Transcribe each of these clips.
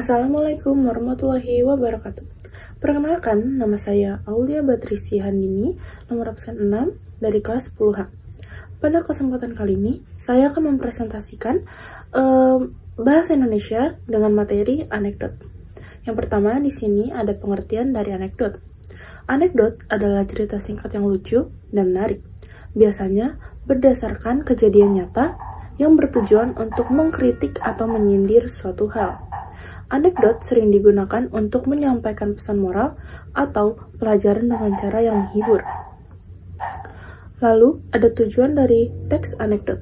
Assalamualaikum warahmatullahi wabarakatuh. Perkenalkan, nama saya Aulia Batrisi Handini, nomor absen 6 dari kelas 10H. Pada kesempatan kali ini, saya akan mempresentasikan bahasa Indonesia dengan materi anekdot. Yang pertama, di sini ada pengertian dari anekdot. Anekdot adalah cerita singkat yang lucu dan menarik. Biasanya berdasarkan kejadian nyata yang bertujuan untuk mengkritik atau menyindir suatu hal. Anekdot sering digunakan untuk menyampaikan pesan moral atau pelajaran dengan cara yang menghibur. Lalu, ada tujuan dari teks anekdot,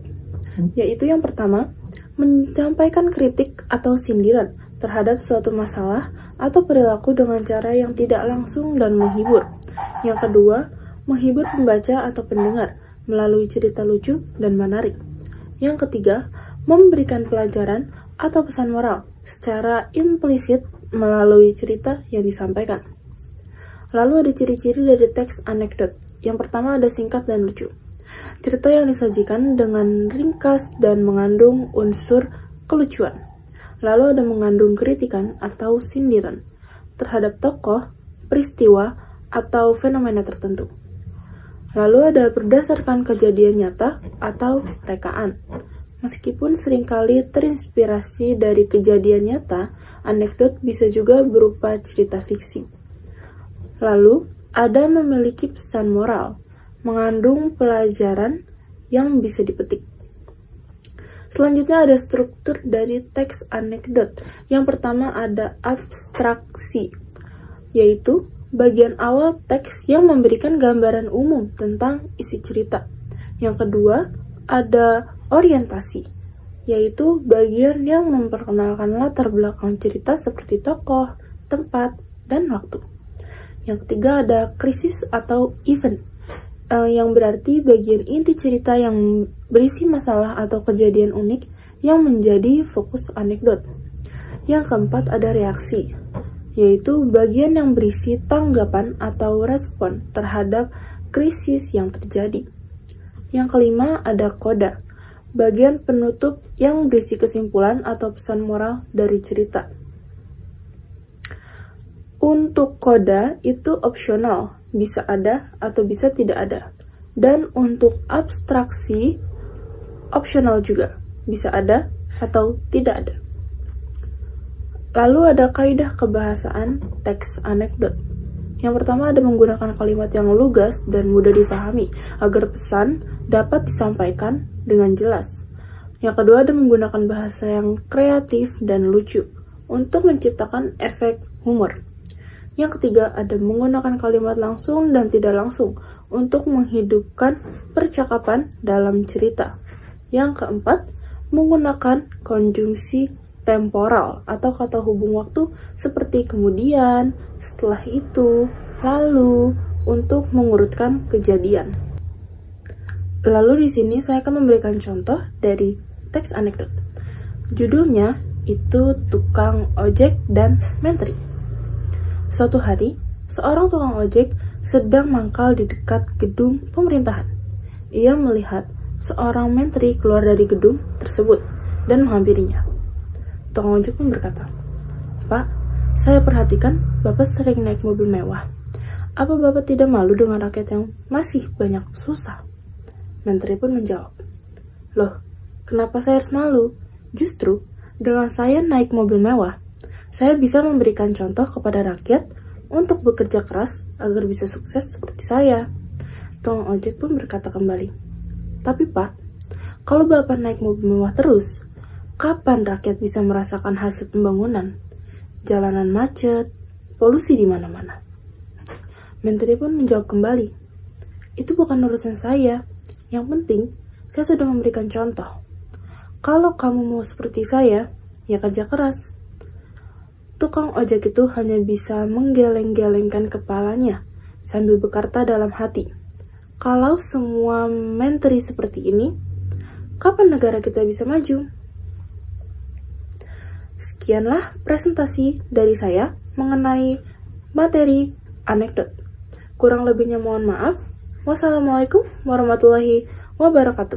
yaitu yang pertama, menyampaikan kritik atau sindiran terhadap suatu masalah atau perilaku dengan cara yang tidak langsung dan menghibur. Yang kedua, menghibur pembaca atau pendengar melalui cerita lucu dan menarik. Yang ketiga, memberikan pelajaran atau pesan moral secara implisit melalui cerita yang disampaikan. Lalu ada ciri-ciri dari teks anekdot. Yang pertama ada singkat dan lucu. Cerita yang disajikan dengan ringkas dan mengandung unsur kelucuan. Lalu ada mengandung kritikan atau sindiran terhadap tokoh, peristiwa, atau fenomena tertentu. Lalu ada berdasarkan kejadian nyata atau rekaan. Meskipun seringkali terinspirasi dari kejadian nyata, anekdot bisa juga berupa cerita fiksi. Lalu, ada memiliki pesan moral, mengandung pelajaran yang bisa dipetik. Selanjutnya ada struktur dari teks anekdot. Yang pertama ada abstraksi, yaitu bagian awal teks yang memberikan gambaran umum tentang isi cerita. Yang kedua ada orientasi, yaitu bagian yang memperkenalkan latar belakang cerita seperti tokoh, tempat, dan waktu. Yang ketiga ada krisis atau event, yang berarti bagian inti cerita yang berisi masalah atau kejadian unik yang menjadi fokus anekdot. Yang keempat ada reaksi, yaitu bagian yang berisi tanggapan atau respon terhadap krisis yang terjadi. Yang kelima ada koda, bagian penutup yang berisi kesimpulan atau pesan moral dari cerita. Untuk koda itu opsional, bisa ada atau bisa tidak ada. Dan untuk abstraksi, opsional juga, bisa ada atau tidak ada. Lalu ada kaidah kebahasaan teks anekdot. Yang pertama ada menggunakan kalimat yang lugas dan mudah dipahami agar pesan dapat disampaikan dengan jelas. Yang kedua ada menggunakan bahasa yang kreatif dan lucu untuk menciptakan efek humor. Yang ketiga ada menggunakan kalimat langsung dan tidak langsung untuk menghidupkan percakapan dalam cerita. Yang keempat, menggunakan konjungsi temporal atau kata hubung waktu seperti kemudian, setelah itu, lalu, untuk mengurutkan kejadian. Lalu di sini saya akan memberikan contoh dari teks anekdot. Judulnya itu Tukang Ojek dan Menteri. Suatu hari, seorang tukang ojek sedang mangkal di dekat gedung pemerintahan. Ia melihat seorang menteri keluar dari gedung tersebut dan menghampirinya. Tukang ojek pun berkata, "Pak, saya perhatikan Bapak sering naik mobil mewah. Apa Bapak tidak malu dengan rakyat yang masih banyak susah?" Menteri pun menjawab, "Loh, kenapa saya harus malu? Justru, dengan saya naik mobil mewah, saya bisa memberikan contoh kepada rakyat untuk bekerja keras agar bisa sukses seperti saya." Tukang ojek pun berkata kembali, "Tapi Pak, kalau Bapak naik mobil mewah terus, kapan rakyat bisa merasakan hasil pembangunan? Jalanan macet, polusi di mana-mana." Menteri pun menjawab kembali, "Itu bukan urusan saya. Yang penting, saya sudah memberikan contoh. Kalau kamu mau seperti saya, ya kerja keras." Tukang ojek itu hanya bisa menggeleng-gelengkan kepalanya sambil berkata dalam hati, "Kalau semua menteri seperti ini, kapan negara kita bisa maju?" Sekianlah presentasi dari saya mengenai materi anekdot. Kurang lebihnya mohon maaf. Wassalamualaikum warahmatullahi wabarakatuh.